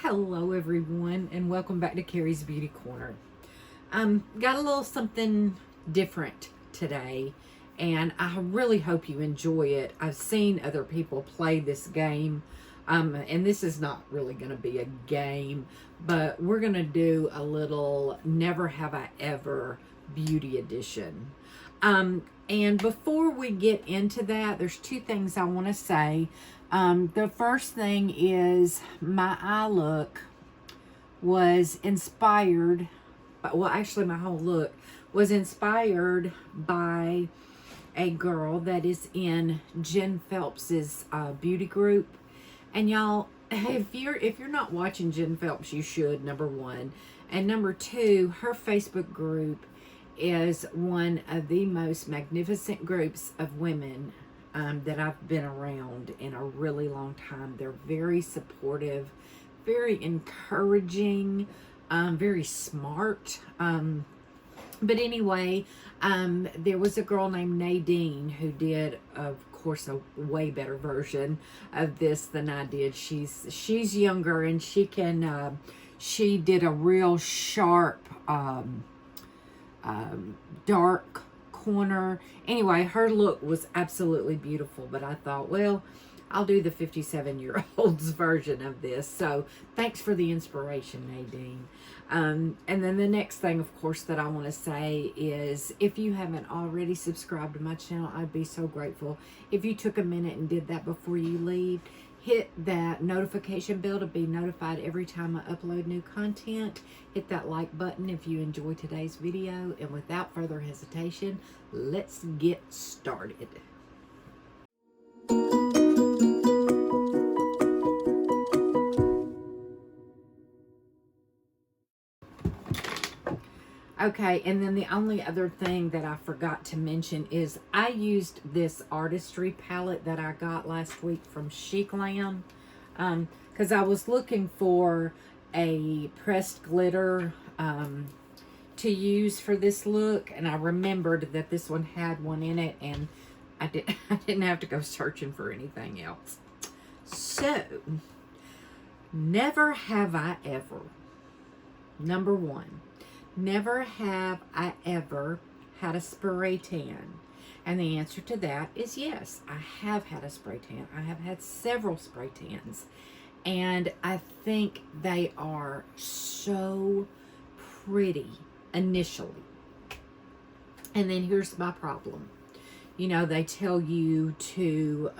Hello everyone, and welcome back to Carrie's Beauty Corner. Got a little something different today, and I really hope you enjoy it. I've seen other people play this game, and this is not really going to be a game, but we're going to do a little Never Have I Ever Beauty Edition. And before we get into that, there's two things I want to say. The first thing is my eye look was inspired, well, actually my whole look was inspired by a girl that is in Jen Phelps's beauty group. And y'all, if you're not watching Jen Phelps, you should, number one. And number two, her Facebook group is one of the most magnificent groups of women that I've been around in a really long time. They're very supportive, very encouraging, very smart. But anyway, there was a girl named Nadine who did, of course, a way better version of this than I did. She's younger, and she did a real sharp dark corner. Anyway, her look was absolutely beautiful, but I thought, well, I'll do the 57-year-old's version of this. So thanks for the inspiration, Nadine. And then the next thing, of course, that I want to say is if you haven't already subscribed to my channel, I'd be so grateful if you took a minute and did that before you leave. Hit that notification bell to be notified every time I upload new content. Hit that like button if you enjoy today's video. And without further hesitation, let's get started. Okay, and then the only other thing that I forgot to mention is I used this Artistry palette that I got last week from SHEGLAM, because I was looking for a pressed glitter to use for this look, and I remembered that this one had one in it, and I didn't have to go searching for anything else. So, never have I ever, number one, never have I ever had a spray tan. And the answer to that is yes, I have had a spray tan. I have had several spray tans. And I think they are so pretty initially. And then here's my problem. You know, they tell you to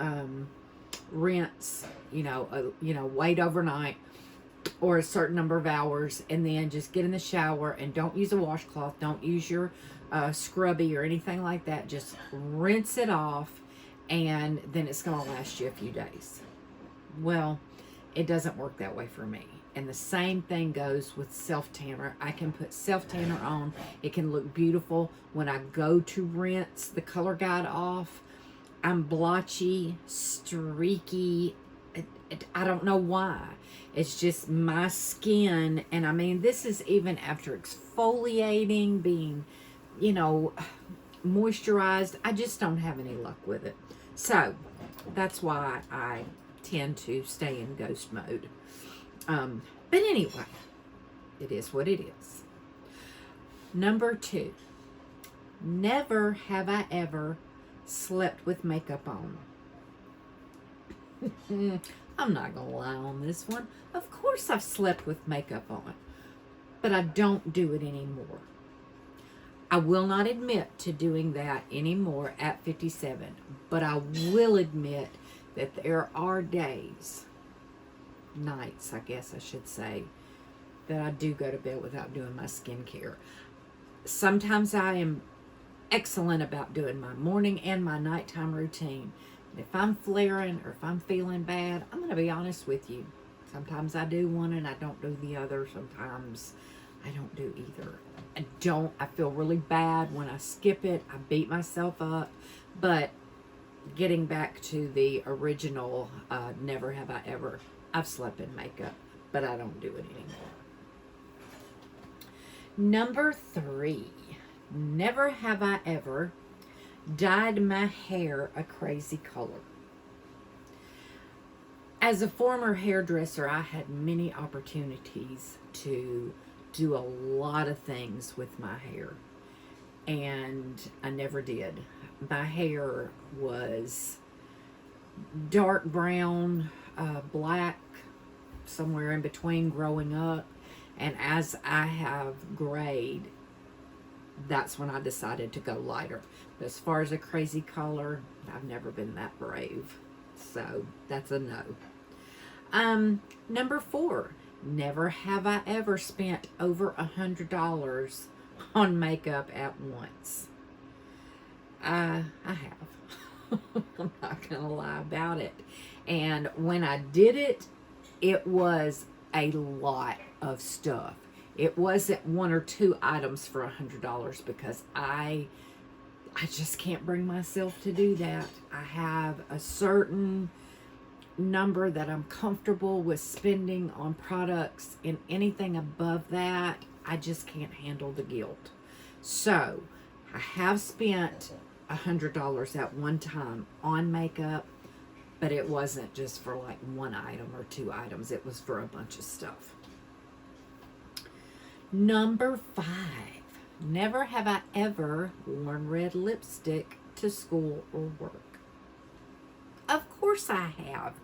rinse, wait overnight or a certain number of hours, and then just get in the shower and don't use a washcloth, don't use your scrubby or anything like that. Just rinse it off, and then it's going to last you a few days. Well, it doesn't work that way for me. And the same thing goes with self-tanner. I can put self-tanner on. It can look beautiful. When I go to rinse the color guide off, I'm blotchy, streaky. I don't know why. It's just my skin. And I mean, this is even after exfoliating, being, moisturized. I just don't have any luck with it. So that's why I tend to stay in ghost mode. But anyway, it is what it is. Number two, never have I ever slept with makeup on. I'm not gonna lie on this one. Of course I've slept with makeup on, but I don't do it anymore. I will not admit to doing that anymore at 57, but I will admit that there are days, nights I guess I should say, that I do go to bed without doing my skincare. Sometimes I am excellent about doing my morning and my nighttime routine. If I'm flaring or if I'm feeling bad, I'm going to be honest with you. Sometimes I do one and I don't do the other. Sometimes I don't do either. I feel really bad when I skip it. I beat myself up. But getting back to the original, never have I ever, I've slept in makeup, but I don't do it anymore. Number three, never have I ever dyed my hair a crazy color. As a former hairdresser, I had many opportunities to do a lot of things with my hair, and I never did. My hair was dark brown, black, somewhere in between growing up, and as I have grayed, that's when I decided to go lighter. But as far as a crazy color, I've never been that brave. So that's a no. Number 4, never have I ever spent over $100 on makeup at once. I have. I'm not gonna lie about it. And when I did it, it was a lot of stuff. It wasn't 1 or 2 items for $100 because I just can't bring myself to do that. I have a certain number that I'm comfortable with spending on products, and anything above that, I just can't handle the guilt. So I have spent $100 at one time on makeup, but it wasn't just for like 1 item or 2 items. It was for a bunch of stuff. Number 5, never have I ever worn red lipstick to school or work. Of course I have.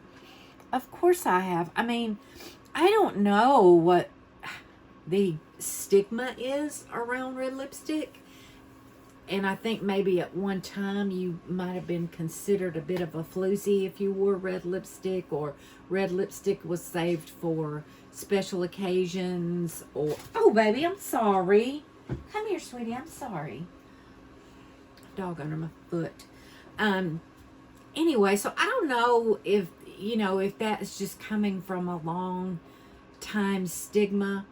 Of course I have. I mean, I don't know what the stigma is around red lipstick. And I think maybe at one time you might have been considered a bit of a floozy if you wore red lipstick, or red lipstick was saved for special occasions, or, oh baby, I'm sorry. Come here, sweetie, I'm sorry. Dog under my foot. Anyway, so I don't know if, if that's just coming from a long time stigma,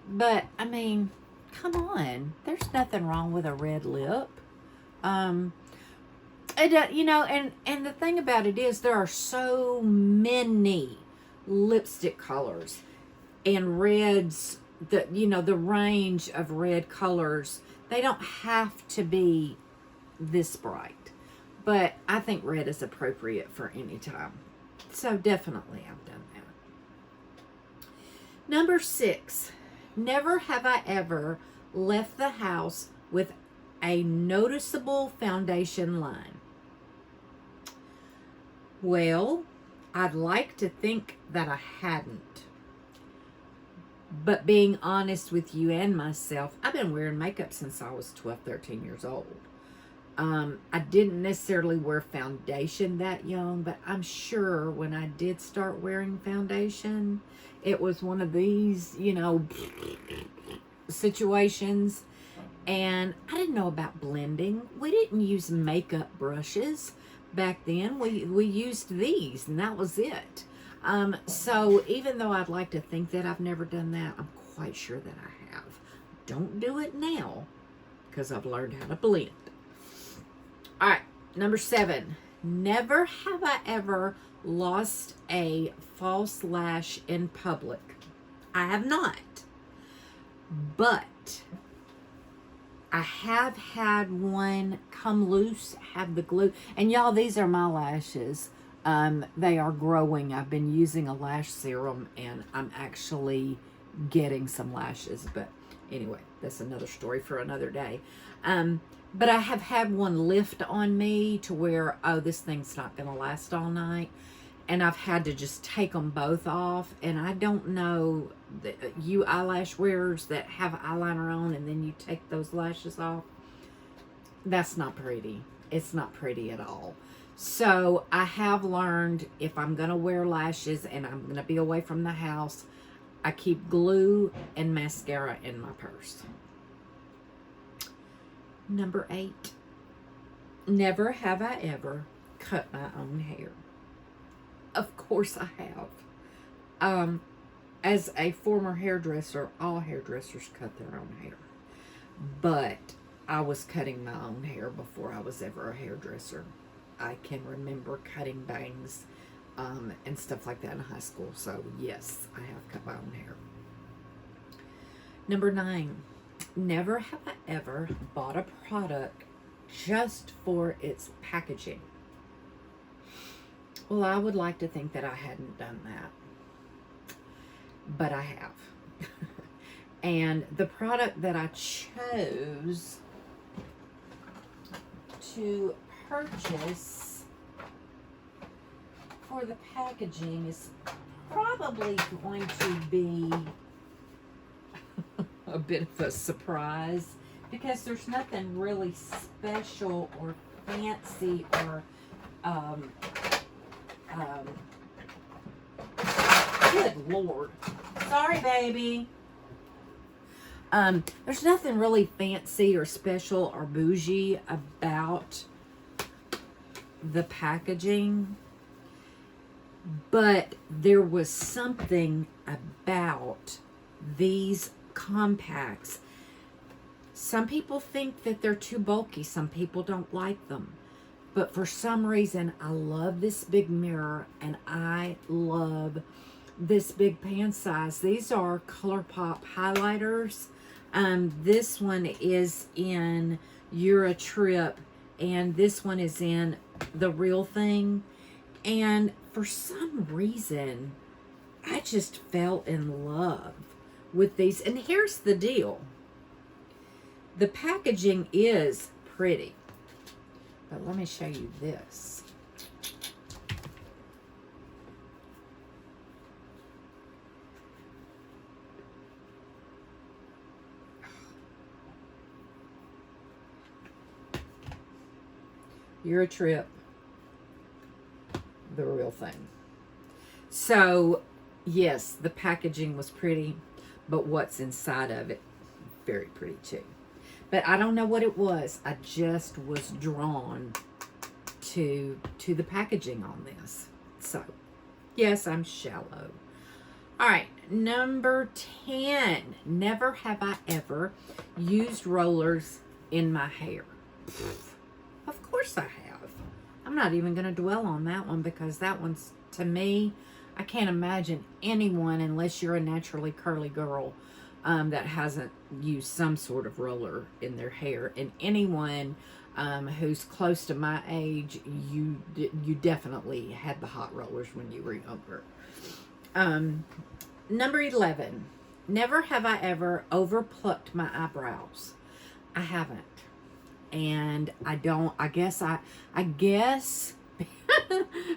but I mean, come on, there's nothing wrong with a red lip. And the thing about it is there are so many lipstick colors and reds, the range of red colors, they don't have to be this bright. But I think red is appropriate for any time. So definitely I've done that. Number 6, never have I ever left the house with a noticeable foundation line. Well, I'd like to think that I hadn't. But being honest with you and myself, I've been wearing makeup since I was 12, 13 years old. I didn't necessarily wear foundation that young, but I'm sure when I did start wearing foundation, it was one of these, situations. And I didn't know about blending. We didn't use makeup brushes back then. We used these, and that was it. So even though I'd like to think that I've never done that, I'm quite sure that I have. Don't do it now, because I've learned how to blend. All right, number 7. Never have I ever lost a false lash in public. I have not. But I have had one come loose, have the glue. And y'all, these are my lashes. They are growing. I've been using a lash serum, and I'm actually getting some lashes. But anyway, that's another story for another day. But I have had one lift on me to where, oh, this thing's not going to last all night. And I've had to just take them both off. And I don't know, you eyelash wearers that have eyeliner on and then you take those lashes off, that's not pretty. It's not pretty at all. So I have learned, if I'm going to wear lashes and I'm going to be away from the house, I keep glue and mascara in my purse. Number 8, never have I ever cut my own hair. Of course I have. As a former hairdresser, all hairdressers cut their own hair. But I was cutting my own hair before I was ever a hairdresser. I can remember cutting bangs and stuff like that in high school. So yes, I have cut my own hair. Number 9, never have I ever bought a product just for its packaging. Well, I would like to think that I hadn't done that, but I have. And the product that I chose to purchase for the packaging is probably going to be a bit of a surprise, because there's nothing really special or fancy or good Lord. Sorry, baby. There's nothing really fancy or special or bougie about the packaging, but there was something about these compacts. Some people think that they're too bulky. Some people don't like them. But for some reason, I love this big mirror, and I love this big pan size. These are ColourPop highlighters. This one is in Eurotrip, and this one is in The Real Thing. And for some reason, I just fell in love with these. And here's the deal. The packaging is pretty. But let me show you this. Eurotrip, The Real Thing. So, yes, the packaging was pretty, but what's inside of it, very pretty too. But I don't know what it was. I just was drawn to the packaging on this. So, yes, I'm shallow. All right, number 10. Never have I ever used rollers in my hair. Of course I have. I'm not even going to dwell on that one, because that one's, to me, I can't imagine anyone, unless you're a naturally curly girl, that hasn't used some sort of roller in their hair. And anyone who's close to my age, you definitely had the hot rollers when you were younger. Number 11. Never have I ever overplucked my eyebrows. I haven't. And I don't, I guess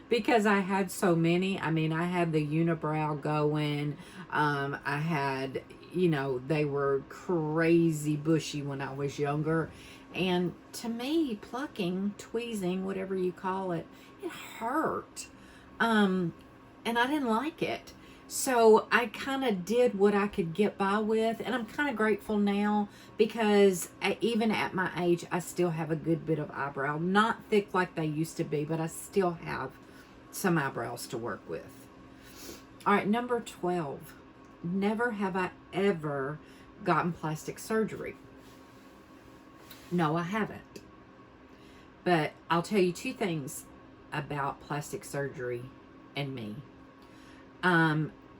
because I had so many. I mean, I had the unibrow going. I had, you know, they were crazy bushy when I was younger. And to me, plucking, tweezing, whatever you call it, it hurt. And I didn't like it. So I kind of did what I could get by with, and I'm kind of grateful now, because even at my age, I still have a good bit of eyebrow. Not thick like they used to be, but I still have some eyebrows to work with. All right, number 12. Never have I ever gotten plastic surgery. No, I haven't. But I'll tell you two things about plastic surgery and me.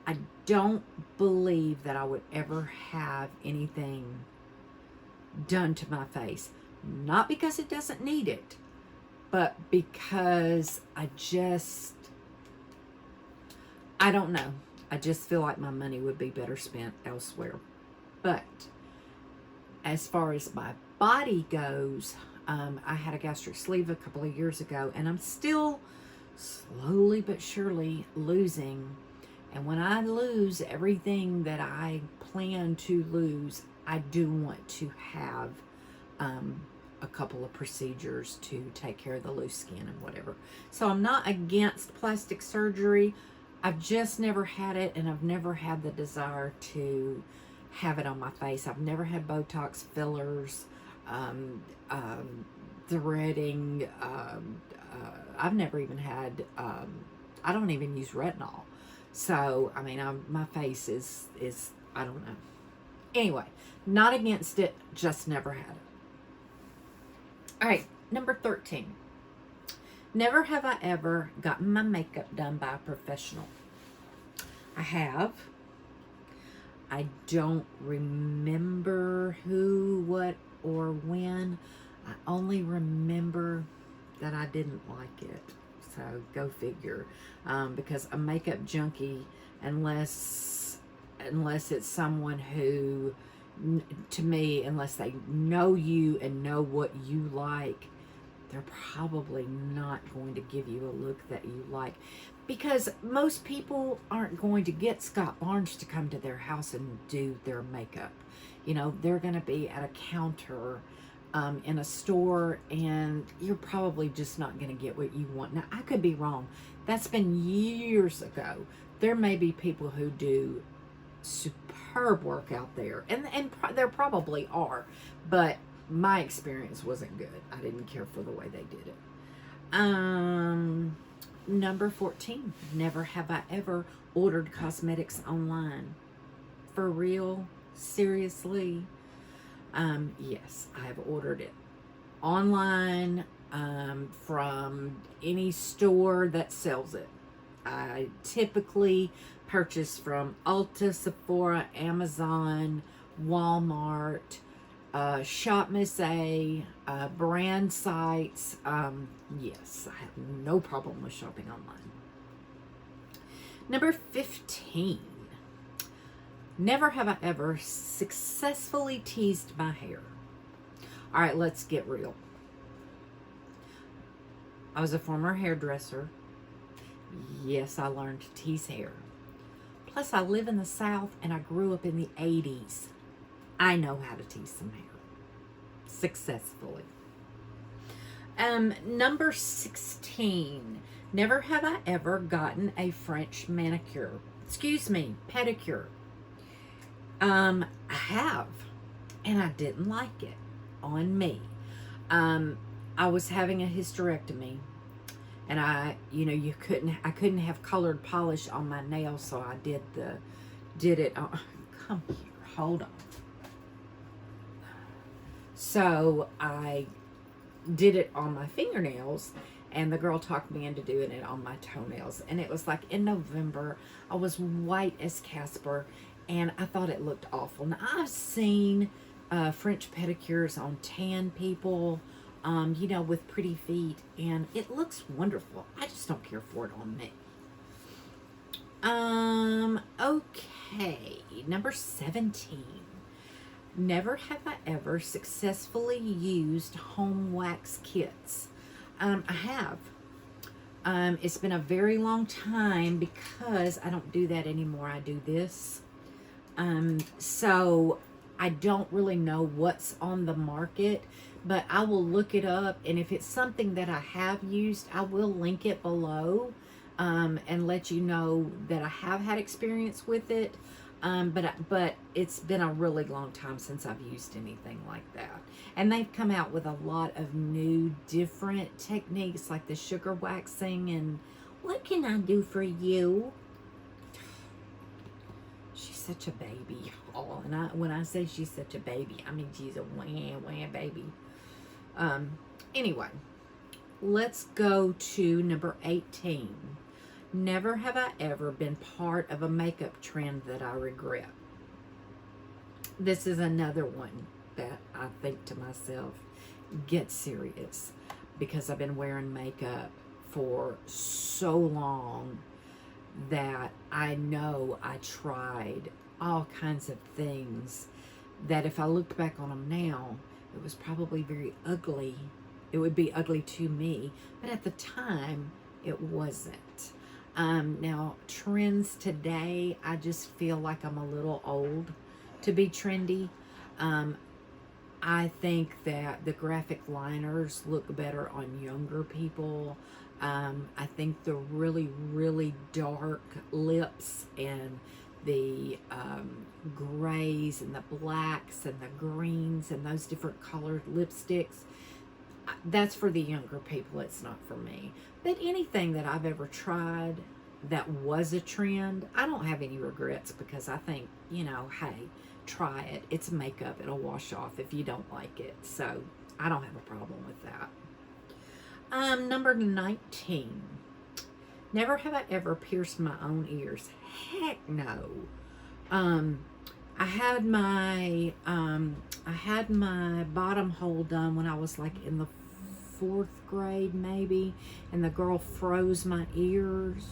I don't believe that I would ever have anything done to my face. Not because it doesn't need it, but because I don't know. I just feel like my money would be better spent elsewhere. But as far as my body goes, I had a gastric sleeve a couple of years ago, and I'm still slowly but surely losing. And when I lose everything that I plan to lose, I do want to have a couple of procedures to take care of the loose skin and whatever. So I'm not against plastic surgery. I've just never had it, and I've never had the desire to have it on my face. I've never had Botox, fillers, threading. I've never even had, I don't even use retinol. So, I mean, my face is, I don't know. Anyway, not against it, just never had it. All right, number 13. Never have I ever gotten my makeup done by a professional. I have. I don't remember who, what, or when. I only remember that I didn't like it. So go figure. Because a makeup junkie, unless it's someone who, to me, unless they know you and know what you like, they're probably not going to give you a look that you like, because most people aren't going to get Scott Barnes to come to their house and do their makeup. You know, they're going to be at a counter in a store, and you're probably just not going to get what you want. Now, I could be wrong. That's been years ago. There may be people who do superb work out there, and there probably are, but my experience wasn't good. I didn't care for the way they did it. Number 14, never have I ever ordered cosmetics online. For real? Seriously? Yes, I have ordered it online, from any store that sells it. I typically purchase from Ulta, Sephora, Amazon, Walmart, Shop Miss A, brand sites. Yes, I have no problem with shopping online. Number 15. Never have I ever successfully teased my hair. All right, let's get real. I was a former hairdresser. Yes, I learned to tease hair. Plus, I live in the South and I grew up in the 80s. I know how to tease some hair successfully. Number 16. Never have I ever gotten a French manicure. Excuse me, pedicure. I have, and I didn't like it on me. I was having a hysterectomy, and I couldn't have colored polish on my nails, so I did it. Come here, hold on. So I did it on my fingernails, and the girl talked me into doing it on my toenails. And it was like in November. I was white as Casper, and I thought it looked awful. Now, I've seen French pedicures on tan people, with pretty feet, and it looks wonderful. I just don't care for it on me. Okay, number 17. Never have I ever successfully used home wax kits. I have. It's been a very long time because I don't do that anymore. I do this. So I don't really know what's on the market, but I will look it up, and if it's something that I have used, I will link it below, and let you know that I have had experience with it. But it's been a really long time since I've used anything like that. And they've come out with a lot of new, different techniques, like the sugar waxing and what can I do for you? She's such a baby. Oh, and when I say she's such a baby, I mean she's a wah baby. Anyway, let's go to number 18. Never have I ever been part of a makeup trend that I regret. This is another one that I think to myself, get serious, because I've been wearing makeup for so long that I know I tried all kinds of things that if I looked back on them now, it was probably very ugly. It would be ugly to me, but at the time, it wasn't. Now, trends today, I just feel like I'm a little old to be trendy. I think that the graphic liners look better on younger people. I think the really, really dark lips and the grays and the blacks and the greens and those different colored lipsticks, that's for the younger people. It's not for me. But anything that I've ever tried that was a trend, I don't have any regrets, because I think, hey, try it. It's makeup. It'll wash off if you don't like it. So I don't have a problem with that. Number 19. Never have I ever pierced my own ears. Heck no. I had my bottom hole done when I was like in the 4th grade maybe, and the girl froze my ears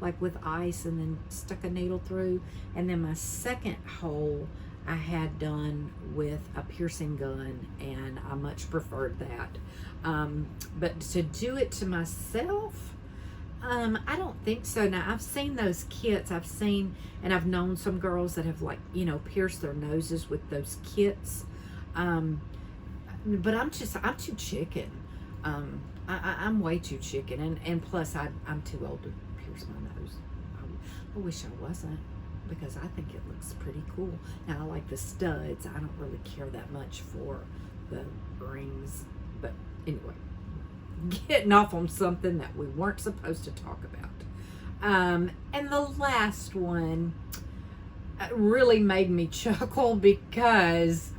like with ice and then stuck a needle through. And then my second hole I had done with a piercing gun, and I much preferred that. But to do it to myself, I don't think so. Now, I've seen those kits. I've seen, and I've known some girls that have, like, you know, pierced their noses with those kits. But I'm too chicken. I'm way too chicken. And plus, I'm too old to pierce my nose. I wish I wasn't, because I think it looks pretty cool. Now, I like the studs. I don't really care that much for the rings. But anyway, getting off on something that we weren't supposed to talk about. And the last one really made me chuckle, because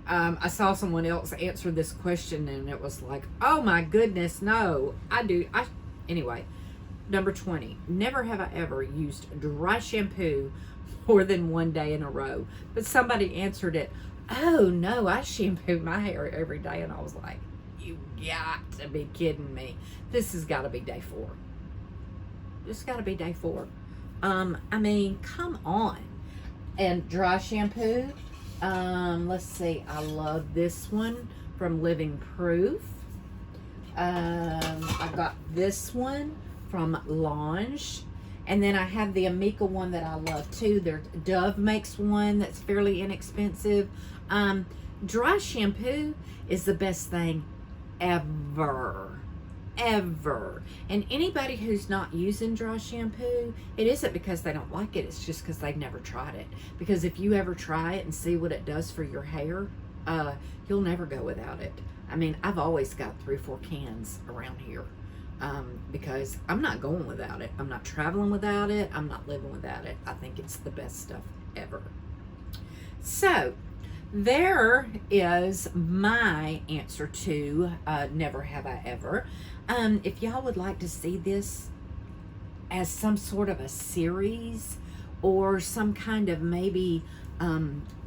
I saw someone else answer this question, and it was like, oh my goodness, no, anyway, number 20, never have I ever used dry shampoo more than one day in a row. But somebody answered it, oh no, I shampoo my hair every day. And I was like, you got to be kidding me. This has got to be day 4. It's got to be day 4. I mean, come on. And dry shampoo, let's see, I love this one from Living Proof. I got this one from Lange. And then I have the Amika one that I love too. Dove makes one that's fairly inexpensive. Dry shampoo is the best thing ever. And anybody who's not using dry shampoo, it isn't because they don't like it. It's just because they've never tried it. Because if you ever try it and see what it does for your hair, you'll never go without it. I mean, I've always got 3 or 4 cans around here. Because I'm not going without it. I'm not traveling without it. I'm not living without it. I think it's the best stuff ever. So there is my answer to never have I ever. If y'all would like to see this as some sort of a series, or some kind of maybe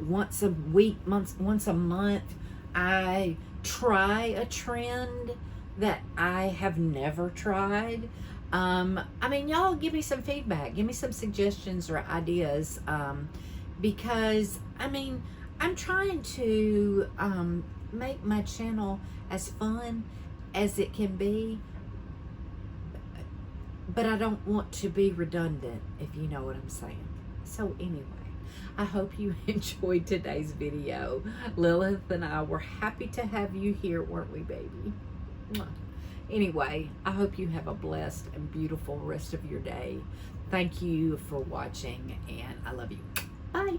once a week, once a month, I try a trend that I have never tried. I mean, y'all give me some feedback, give me some suggestions or ideas, because I mean, I'm trying to make my channel as fun as it can be, but I don't want to be redundant, if you know what I'm saying. So anyway, I hope you enjoyed today's video. Lilith and I were happy to have you here, weren't we, baby? Anyway, I hope you have a blessed and beautiful rest of your day. Thank you for watching, and I love you. Bye.